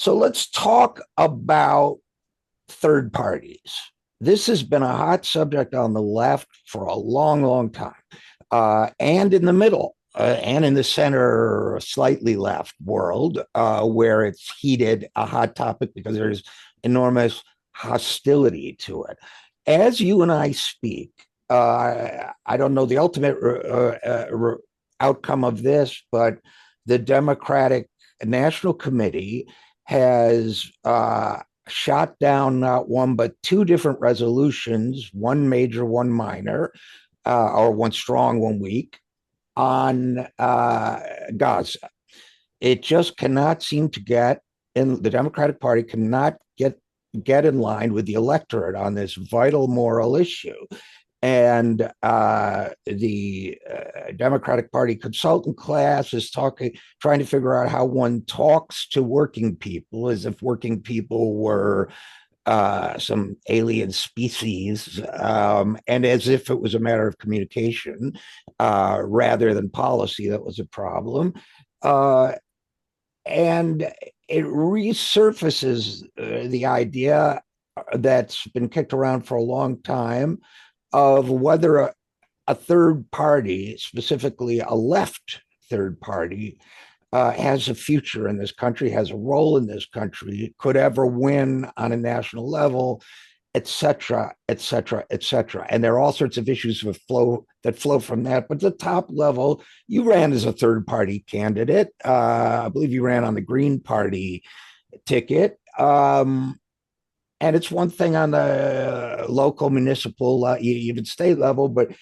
So let's talk about third parties. This has been a hot subject on the left for a long, long time, and in the middle. And in the center, slightly left world, where it's heated, a hot topic because there's enormous hostility to it. As you and I speak, I don't know the ultimate outcome of this, but the Democratic National Committee has shot down not one but two different resolutions, one major, one minor, or one strong, one weak, on Gaza. It just cannot seem to get in. The Democratic Party cannot get in line with the electorate on this vital moral issue. And the Democratic Party consultant class is trying to figure out how one talks to working people, as if working people were some alien species, and as if it was a matter of communication rather than policy that was a problem. And it resurfaces the idea that's been kicked around for a long time of whether a third party, specifically a left third party, has a future in this country, has a role in this country, could ever win on a national level, et cetera, et cetera, et cetera. And there are all sorts of issues that flow from that. But the top level, you ran as a third party candidate. I believe you ran on the Green Party ticket. And it's one thing on the local, municipal, even state level, but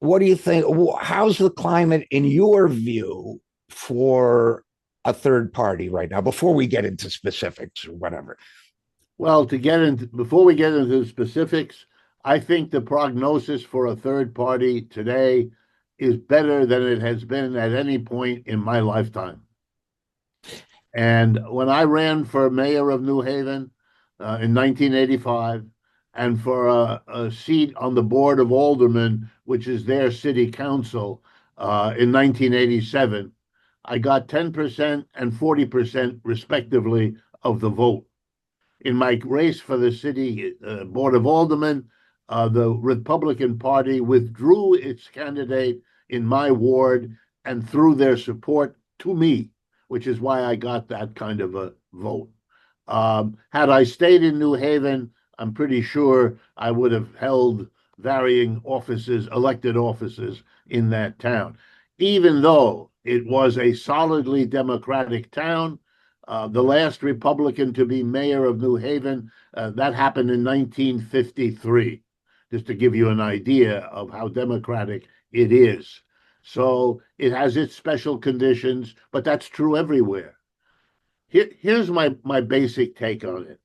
what do you think? How's the climate, in your view, for a third party right now, before we get into specifics or whatever? Well, before we get into the specifics, I think the prognosis for a third party today is better than it has been at any point in my lifetime. And when I ran for mayor of New Haven in 1985, and for a seat on the Board of Aldermen, which is their city council, in 1987, I got 10% and 40% respectively of the vote. In my race for the city Board of Aldermen, the Republican Party withdrew its candidate in my ward and threw their support to me, which is why I got that kind of a vote. Had I stayed in New Haven, I'm pretty sure I would have held varying offices, elected offices in that town. Even though it was a solidly Democratic town, the last Republican to be mayor of New Haven, that happened in 1953, just to give you an idea of how Democratic it is. So it has its special conditions, but that's true everywhere. Here's my basic take on it.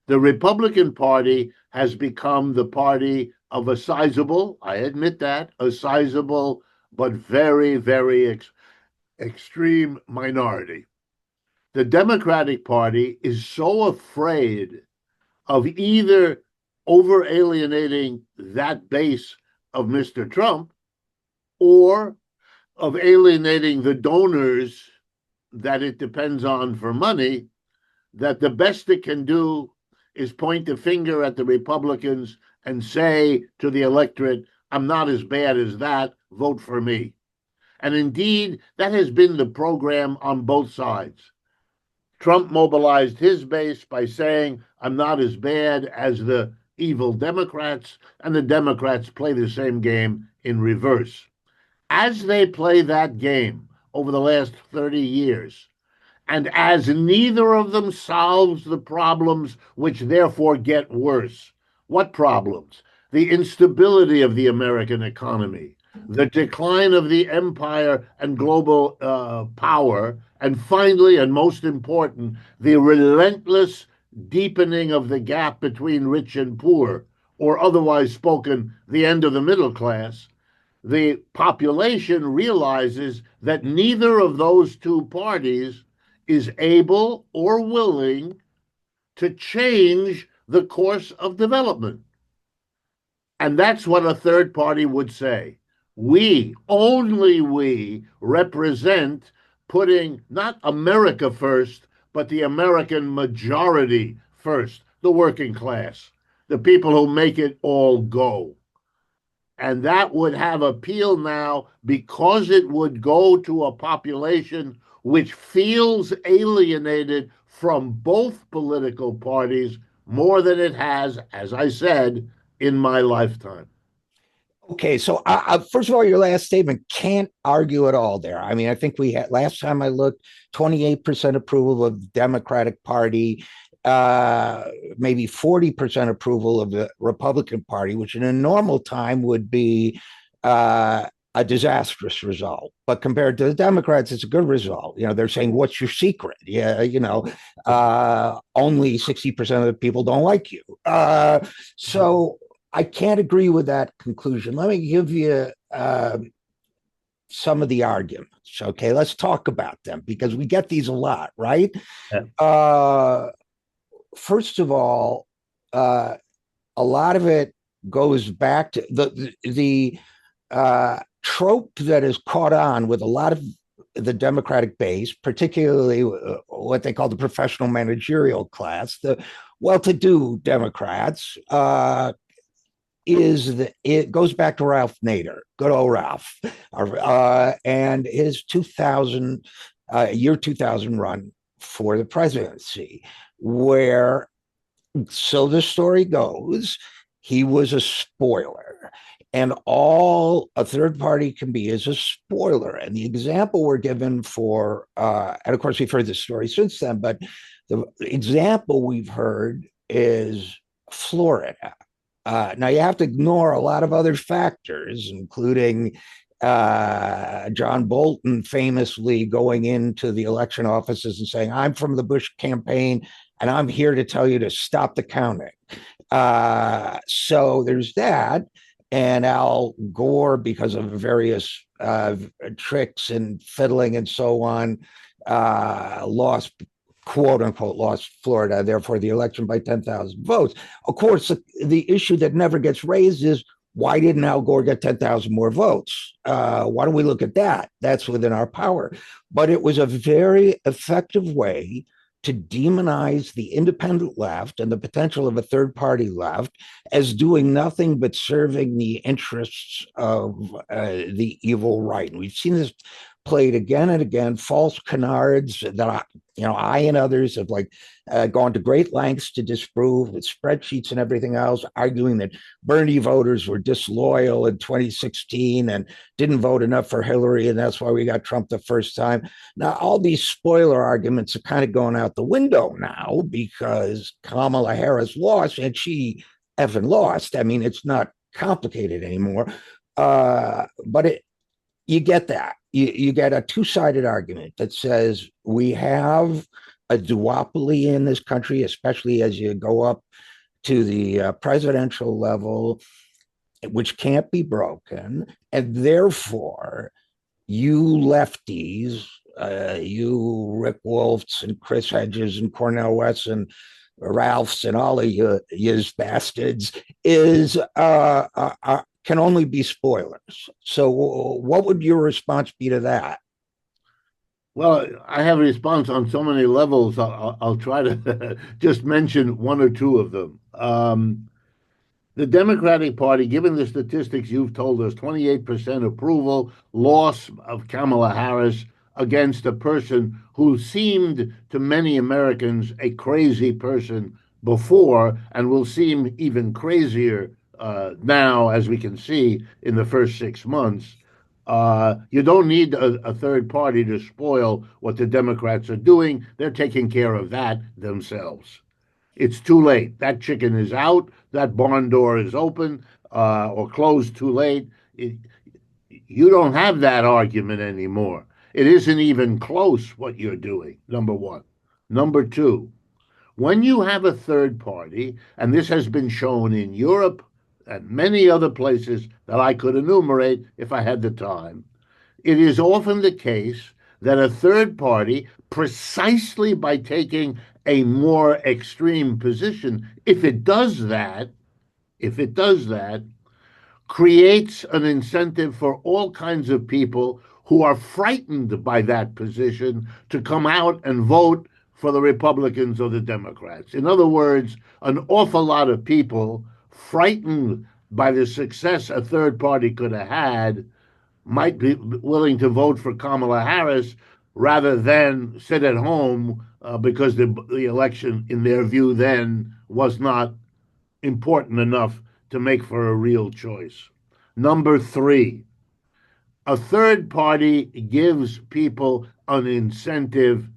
The Republican Party has become the party of a sizable, I admit that, a sizable but very, very extreme minority. The Democratic Party is so afraid of either over alienating that base of Mr. Trump or of alienating the donors that it depends on for money, that the best it can do is point the finger at the Republicans and say to the electorate, I'm not as bad as that, vote for me. And indeed, that has been the program on both sides. Trump mobilized his base by saying, I'm not as bad as the evil Democrats, and the Democrats play the same game in reverse. As they play that game over the last 30 years, and as neither of them solves the problems which therefore get worse. What problems? The instability of the American economy, the decline of the empire and global power, and finally, and most important, the relentless deepening of the gap between rich and poor, or otherwise spoken, the end of the middle class. The population realizes that neither of those two parties is able or willing to change the course of development. And that's what a third party would say. We, only we, represent putting not America first, but the American majority first, the working class, the people who make it all go. And that would have appeal now because it would go to a population which feels alienated from both political parties more than it has, as I said, in my lifetime. Okay, so first of all, your last statement can't argue at all there. I mean, I think we had last time I looked, 28% approval of the Democratic Party, uh, maybe 40% approval of the Republican Party, which in a normal time would be a disastrous result. But compared to the Democrats, it's a good result. You know, they're saying, "What's your secret?" Yeah, only 60% of the people don't like you. So I can't agree with that conclusion. Let me give you some of the arguments. Okay, let's talk about them because we get these a lot, right? Yeah. First of all, a lot of it goes back to the trope that is caught on with a lot of the Democratic base, particularly what they call the professional managerial class, the well-to-do Democrats, it goes back to Ralph Nader, good old Ralph, and his 2000 run for the presidency, where, so the story goes, he was a spoiler. And all a third party can be is a spoiler. And the example we're given for, and of course, we've heard this story since then, but the example we've heard is Florida. Now, you have to ignore a lot of other factors, including John Bolton famously going into the election offices and saying, "I'm from the Bush campaign, and I'm here to tell you to stop the counting." So there's that. And Al Gore, because of various tricks and fiddling and so on, lost, quote unquote, lost Florida, therefore the election by 10,000 votes. Of course, the issue that never gets raised is, why didn't Al Gore get 10,000 more votes? Why don't we look at that? That's within our power. But it was a very effective way to demonize the independent left and the potential of a third party left as doing nothing but serving the interests of the evil right. And we've seen this played again and again, false canards that I and others have gone to great lengths to disprove with spreadsheets and everything else, arguing that Bernie voters were disloyal in 2016 and didn't vote enough for Hillary, and that's why we got Trump the first time. Now, all these spoiler arguments are kind of going out the window now because Kamala Harris lost, and she effing lost. I mean, it's not complicated anymore. You get that. You get a two-sided argument that says we have a duopoly in this country, especially as you go up to the presidential level, which can't be broken. And therefore, you lefties, you Rick Wolffs and Chris Hedges and Cornel West and Ralphs and all of you bastards can only be spoilers. So what would your response be to that? Well, I have a response on so many levels. I'll try to just mention one or two of them. The Democratic Party, given the statistics you've told us, 28% approval, loss of Kamala Harris against a person who seemed to many Americans a crazy person before and will seem even crazier now, as we can see in the first 6 months. You don't need a third party to spoil what the Democrats are doing. They're taking care of that themselves. It's too late. That chicken is out. That barn door is open or closed too late. You don't have that argument anymore. It isn't even close what you're doing, number one. Number two, when you have a third party, and this has been shown in Europe and many other places that I could enumerate if I had the time, it is often the case that a third party, precisely by taking a more extreme position, if it does that, creates an incentive for all kinds of people who are frightened by that position to come out and vote for the Republicans or the Democrats. In other words, an awful lot of people frightened by the success a third party could have had might be willing to vote for Kamala Harris rather than sit at home because the election, in their view, then was not important enough to make for a real choice. Number three, a third party gives people an incentive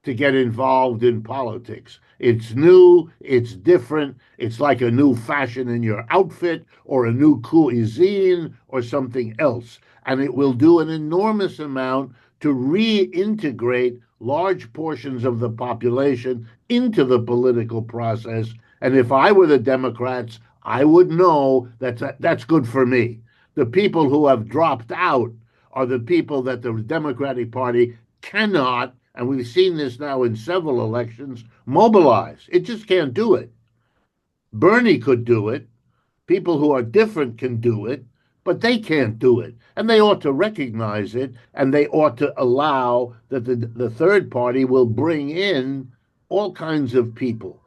to get involved in politics. It's new, it's different, it's like a new fashion in your outfit or a new cuisine or something else. And it will do an enormous amount to reintegrate large portions of the population into the political process. And if I were the Democrats, I would know that that's good for me. The people who have dropped out are the people that the Democratic Party cannot, and we've seen this now in several elections, mobilize. It just can't do it. Bernie could do it. People who are different can do it, but they can't do it. And they ought to recognize it, and they ought to allow that the third party will bring in all kinds of people.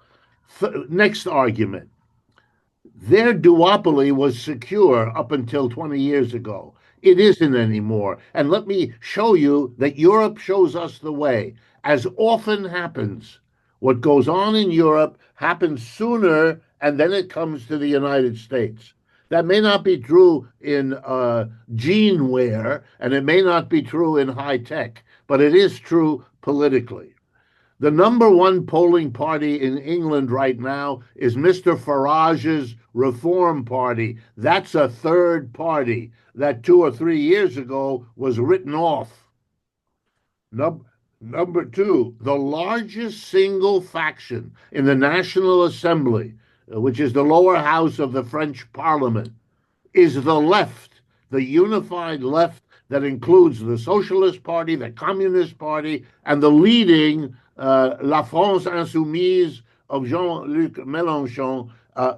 Next argument. Their duopoly was secure up until 20 years ago. It isn't anymore. And let me show you that Europe shows us the way. As often happens, what goes on in Europe happens sooner, and then it comes to the United States. That may not be true in jean wear, and it may not be true in high tech, but it is true politically. The number one polling party in England right now is Mr. Farage's Reform Party. That's a third party that 2 or 3 years ago was written off. Number two, the largest single faction in the National Assembly, which is the lower house of the French Parliament, is the left, the unified left that includes the Socialist Party, the Communist Party, and the leading La France Insoumise of Jean-Luc Mélenchon.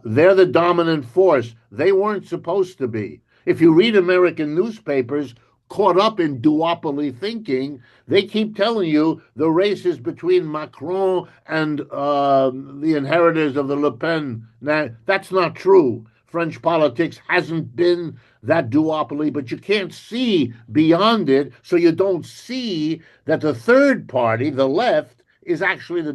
They're the dominant force. They weren't supposed to be. If you read American newspapers caught up in duopoly thinking, they keep telling you the race is between Macron and the inheritors of the Le Pen. Now, that's not true. French politics hasn't been that duopoly, but you can't see beyond it, so you don't see that the third party, the left, is actually the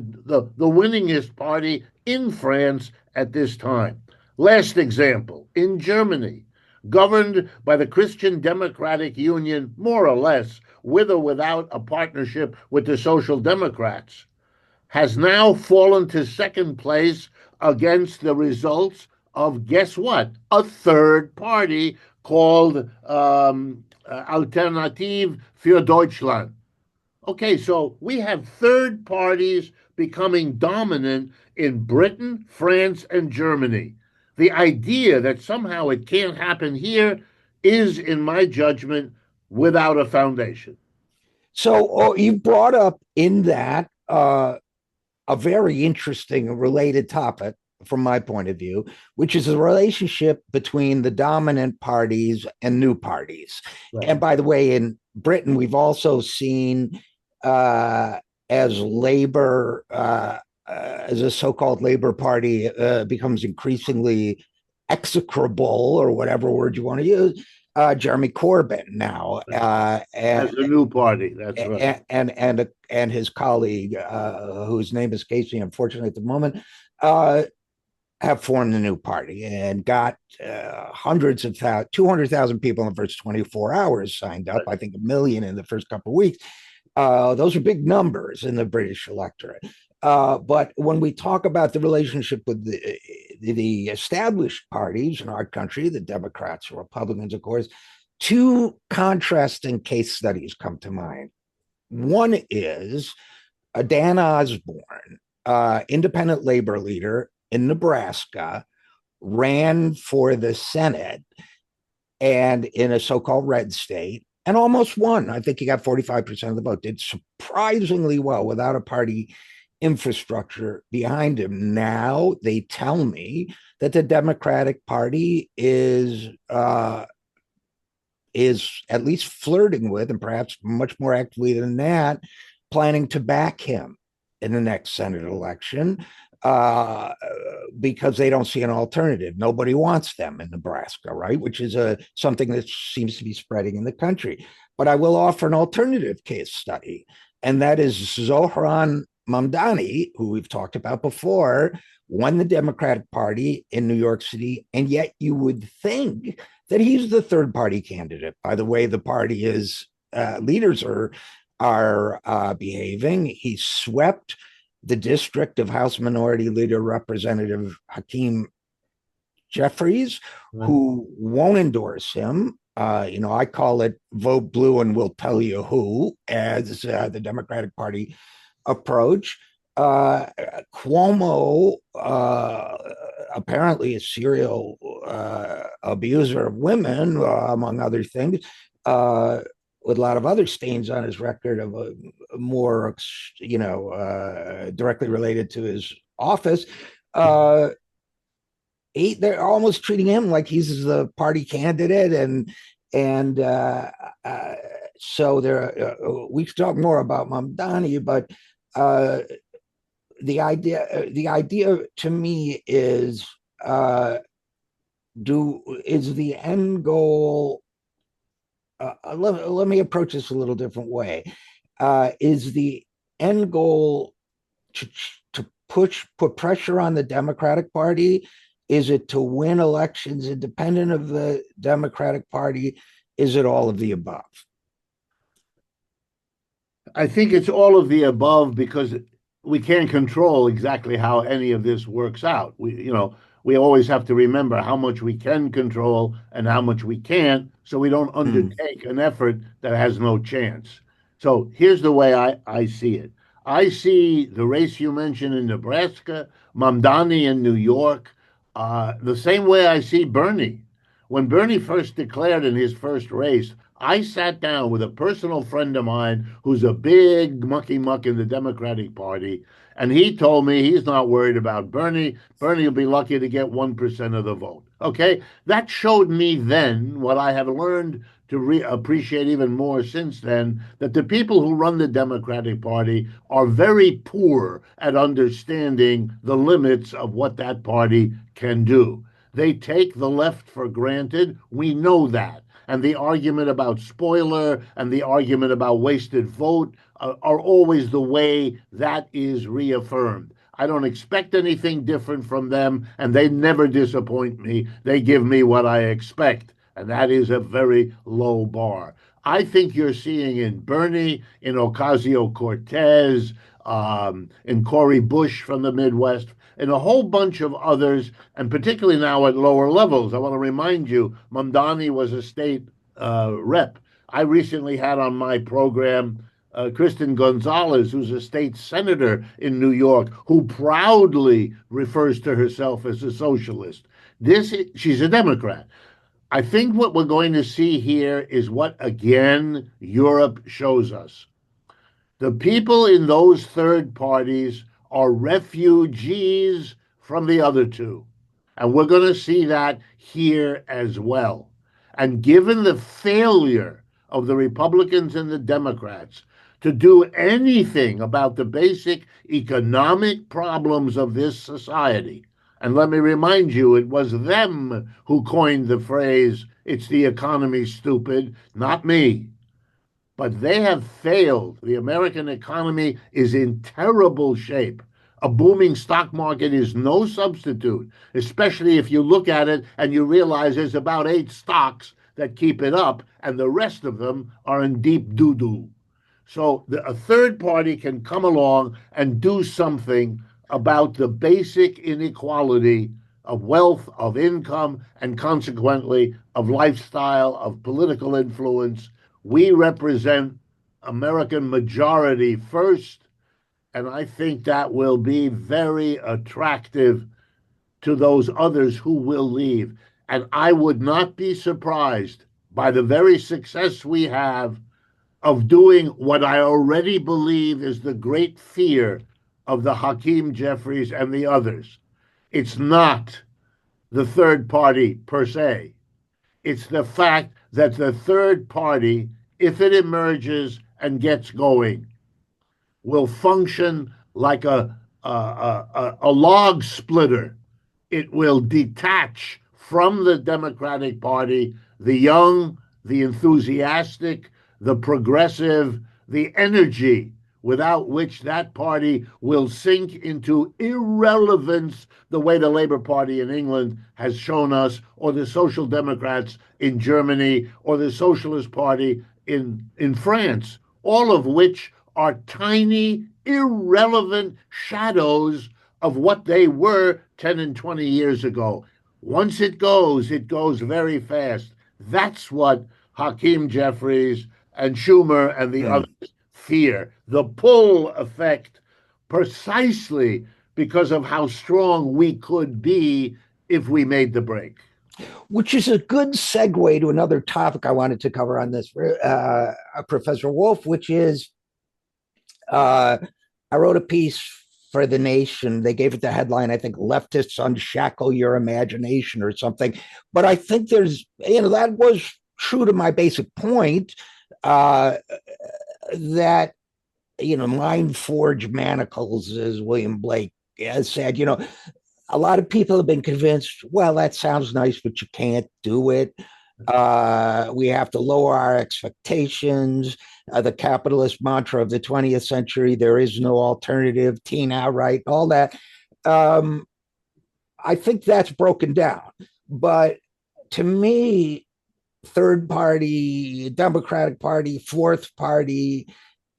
winningest party in France at this time. Last example, in Germany, governed by the Christian Democratic Union, more or less, with or without a partnership with the Social Democrats, has now fallen to second place against the results of, guess what? A third party called Alternative für Deutschland. Okay, so we have third parties becoming dominant in Britain, France, and Germany. The idea that somehow it can't happen here is, in my judgment, without a foundation. So you brought up in that a very interesting related topic from my point of view, which is the relationship between the dominant parties and new parties. Right. And by the way, in Britain, we've also seen as Labour, as a so-called Labour Party becomes increasingly execrable, or whatever word you want to use, Jeremy Corbyn now as a new party. That's right. And his colleague, whose name escapes me, unfortunately, at the moment, have formed a new party and got hundreds of thousands, 200,000 people in the first 24 hours signed up. I think 1 million in the first couple of weeks. Those are big numbers in the British electorate. But when we talk about the relationship with the established parties in our country, the Democrats or Republicans, of course, two contrasting case studies come to mind. One is Dan Osborne, independent labor leader in Nebraska, ran for the Senate and in a so-called red state and almost won. I think he got 45% of the vote, did surprisingly well without a party infrastructure behind him. Now they tell me that the Democratic Party is at least flirting with, and perhaps much more actively than that, planning to back him in the next Senate election uh, because they don't see an alternative. Nobody wants them in Nebraska, right? Which is something that seems to be spreading in the country. But I will offer an alternative case study, and that is Zohran Mamdani, who we've talked about before, won the Democratic Party in New York City, and yet you would think that he's the third party candidate. By the way, the party is leaders are behaving. He swept the district of House Minority Leader Representative Hakeem Jeffries, who won't endorse him. I call it vote blue and we'll tell you who, as the Democratic Party approach. Cuomo, apparently a serial abuser of women, among other things, with a lot of other stains on his record of a more, directly related to his office. They're almost treating him like he's the party candidate, and so there. We can talk more about Mamdani, but the idea to me is the end goal. Let me approach this a little different way. Is the end goal to put pressure on the Democratic Party? Is it to win elections independent of the Democratic Party? Is it all of the above? I think it's all of the above because we can't control exactly how any of this works out. We always have to remember how much we can control and how much we can't, so we don't undertake an effort that has no chance. So here's the way I see it. I see the race you mentioned in Nebraska, Mamdani in New York, the same way I see Bernie. When Bernie first declared in his first race, I sat down with a personal friend of mine who's a big mucky muck in the Democratic Party, and he told me he's not worried about Bernie. Bernie will be lucky to get 1% of the vote. Okay? That showed me then what I have learned to appreciate even more since then, that the people who run the Democratic Party are very poor at understanding the limits of what that party can do. They take the left for granted. We know that. And the argument about spoiler and the argument about wasted vote are always the way that is reaffirmed. I don't expect anything different from them, and they never disappoint me. They give me what I expect, and that is a very low bar. I think you're seeing in Bernie, in Ocasio-Cortez, in Cory Bush from the Midwest, and a whole bunch of others, and particularly now at lower levels. I want to remind you, Mamdani was a state rep. I recently had on my program Kristen Gonzalez, who's a state senator in New York, who proudly refers to herself as a socialist. She's a Democrat. I think what we're going to see here is what, again, Europe shows us. The people in those third parties are refugees from the other two. And we're going to see that here as well. And given the failure of the Republicans and the Democrats to do anything about the basic economic problems of this society, and let me remind you, it was them who coined the phrase, "It's the economy, stupid," not me. But they have failed. The American economy is in terrible shape. A booming stock market is no substitute, especially if you look at it and you realize there's about 8 stocks that keep it up, and the rest of them are in deep doo-doo. So a third party can come along and do something about the basic inequality of wealth, of income, and consequently of lifestyle, of political influence. We represent American majority first, and I think that will be very attractive to those others who will leave. And I would not be surprised by the very success we have of doing what I already believe is the great fear of the Hakeem Jeffries and the others. It's not the third party per se. It's the fact that the third party, if it emerges and gets going, will function like a log splitter. It will detach from the Democratic Party the young, the enthusiastic, the progressive, the energy, without which that party will sink into irrelevance the way the Labour Party in England has shown us, or the Social Democrats in Germany, or the Socialist Party in France, all of which are tiny, irrelevant shadows of what they were 10 and 20 years ago. Once it goes very fast. That's what Hakeem Jeffries and Schumer and the Hmm. others fear, the pull effect, precisely because of how strong we could be if we made the break. Which is a good segue to another topic I wanted to cover on this, Professor Wolff, which is I wrote a piece for The Nation. They gave it the headline, I think, Leftists Unshackle Your Imagination or something. But I think that was true to my basic point uh, that, mind forge manacles, as William Blake has said, a lot of people have been convinced, well, that sounds nice, but you can't do it. We have to lower our expectations. The capitalist mantra of the 20th century, there is no alternative, teen outright, all that. Um, I think that's broken down. But to me, third party, Democratic Party, fourth party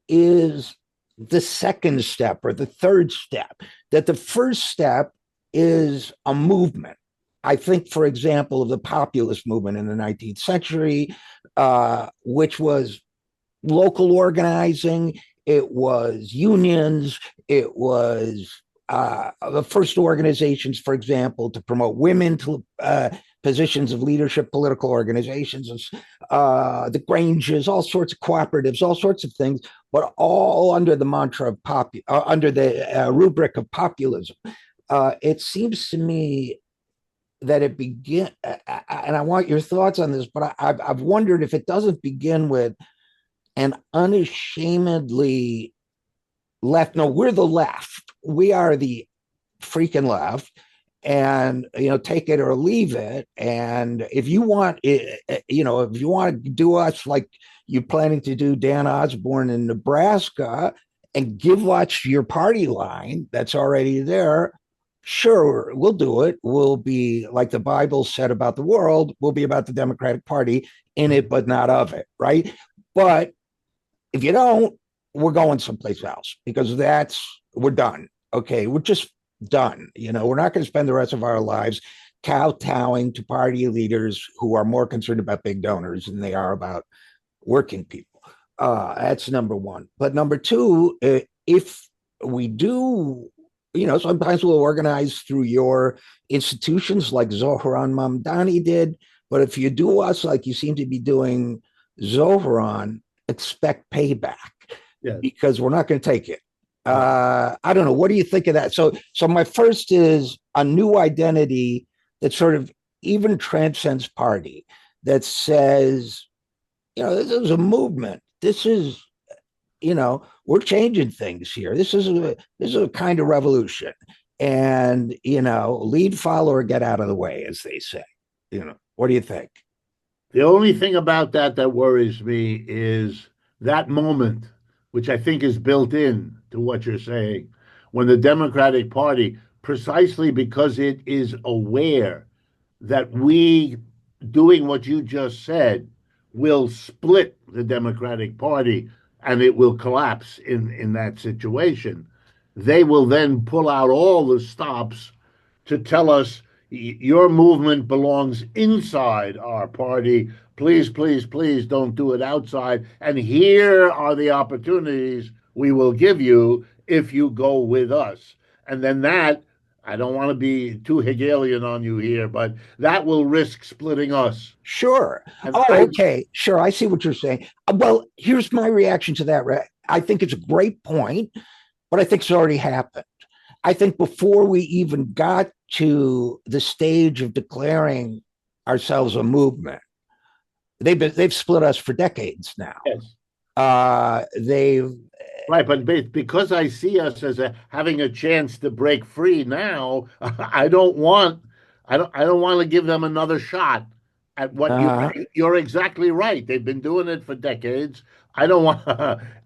is the second step or the third step. That the first step is a movement. I think, for example, of the populist movement in the 19th century, which was local organizing, it was unions, it was the first organizations, for example, to promote women to positions of leadership, political organizations, the Granges, all sorts of cooperatives, all sorts of things, but all under the mantra of under the rubric of populism. It seems to me that it begin, and I want your thoughts on this, but I've wondered if it doesn't begin with an unashamedly left. No, we're the left. We are the freaking left. And take it or leave it. And if you want, if you want to do us like you're planning to do Dan Osborne in Nebraska, and give us your party line that's already there, sure, we'll do it. We'll be like the Bible said about the world. We'll be about the Democratic Party, in it, but not of it, right? But if you don't, we're going someplace else, because we're done. Okay, we're just done. We're not going to spend the rest of our lives kowtowing to party leaders who are more concerned about big donors than they are about working people. That's number one. But number two, if we do, sometimes we'll organize through your institutions like Zohran Mamdani did. But if you do us like you seem to be doing Zohran, expect payback, Yeah. because we're not going to take it. I don't know. What do you think of that? So my first is a new identity that sort of even transcends party, that says, this is a movement. This is, we're changing things here. This is a kind of revolution, and lead, follow, or get out of the way, as they say. What do you think? The only thing about that worries me is that moment, which I think is built in to what you're saying, when the Democratic Party, precisely because it is aware that we doing what you just said will split the Democratic Party and it will collapse in that situation, they will then pull out all the stops to tell us your movement belongs inside our party. Please, please, please don't do it outside. And here are the opportunities we will give you if you go with us. And then I don't want to be too Hegelian on you here, but that will risk splitting us. Sure. And Oh, I, okay. Sure. I see what you're saying. Well, here's my reaction to that. I think it's a great point, but I think it's already happened. I think before we even got to the stage of declaring ourselves a movement, they've split us for decades now. yes. They've Right, but because I see us as having a chance to break free now, I don't want to give them another shot at what Uh, you're exactly right. They've been doing it for decades. I don't want,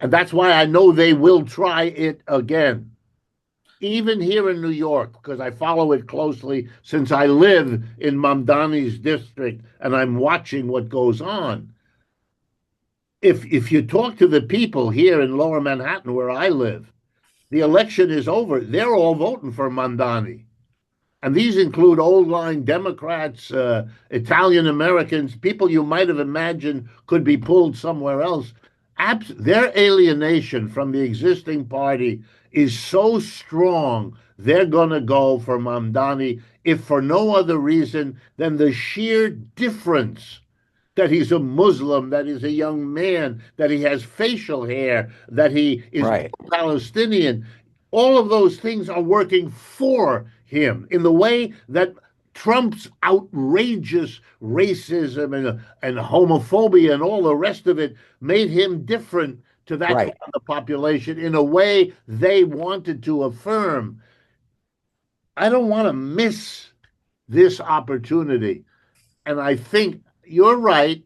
and that's why I know they will try it again. Even here in New York, because I follow it closely since I live in Mamdani's district and I'm watching what goes on. If you talk to the people here in Lower Manhattan where I live, the election is over. They're all voting for Mamdani. And these include old line Democrats, Italian Americans, people you might have imagined could be pulled somewhere else. Their alienation from the existing party is so strong, they're going to go for Mamdani, if for no other reason than the sheer difference that he's a Muslim, that he's a young man, that he has facial hair, that he is right, Palestinian. All of those things are working for him in the way that Trump's outrageous racism and homophobia and all the rest of it made him different to that part right. of the population in a way they wanted to affirm. I don't want to miss this opportunity. And I think you're right.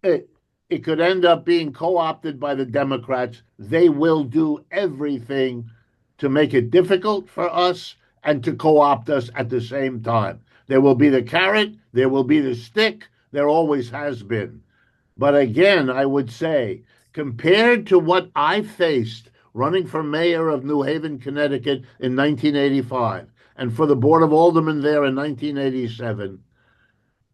It could end up being co opted by the Democrats. They will do everything to make it difficult for us and to co opt us at the same time. There will be the carrot, there will be the stick, there always has been. But again, I would say, compared to what I faced running for mayor of New Haven, Connecticut in 1985, and for the Board of Aldermen there in 1987,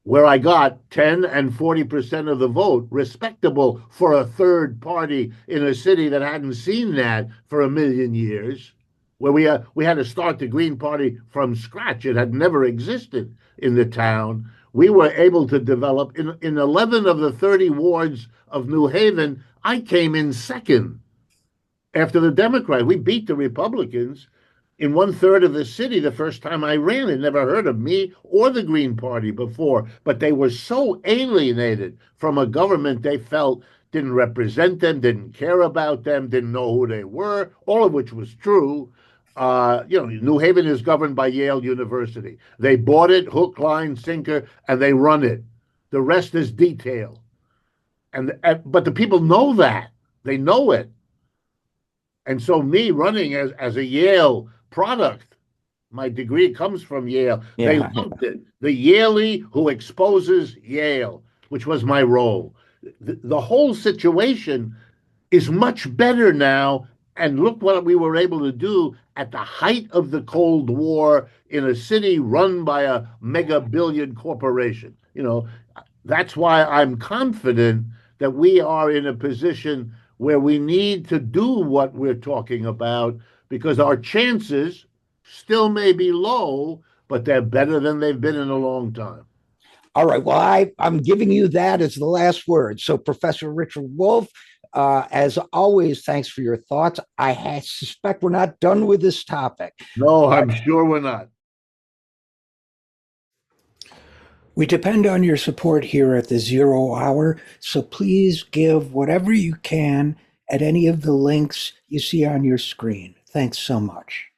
where I got 10 and 40% of the vote, respectable for a third party in a city that hadn't seen that for a million years, where we had to start the Green Party from scratch. It had never existed in the town. We were able to develop in 11 of the 30 wards of New Haven. I came in second after the Democrats. We beat the Republicans in one third of the city the first time I ran. They never heard of me or the Green Party before, but they were so alienated from a government they felt didn't represent them, didn't care about them, didn't know who they were, all of which was true. New Haven is governed by Yale University. They bought it hook, line, sinker, and they run it. The rest is detail. But the people know that. They know it. And so me running as a Yale product, my degree comes from Yale. They Yeah. loved it. The Yalie who exposes Yale, which was my role. The whole situation is much better now. And look what we were able to do at the height of the Cold War in a city run by a mega billion corporation. That's why I'm confident that we are in a position where we need to do what we're talking about, because our chances still may be low, but they're better than they've been in a long time. All right. Well, I'm giving you that as the last word. So, Professor Richard Wolff, as always, thanks for your thoughts. I suspect we're not done with this topic. No, I'm sure we're not. We depend on your support here at the 0 Hour, so please give whatever you can at any of the links you see on your screen. Thanks so much.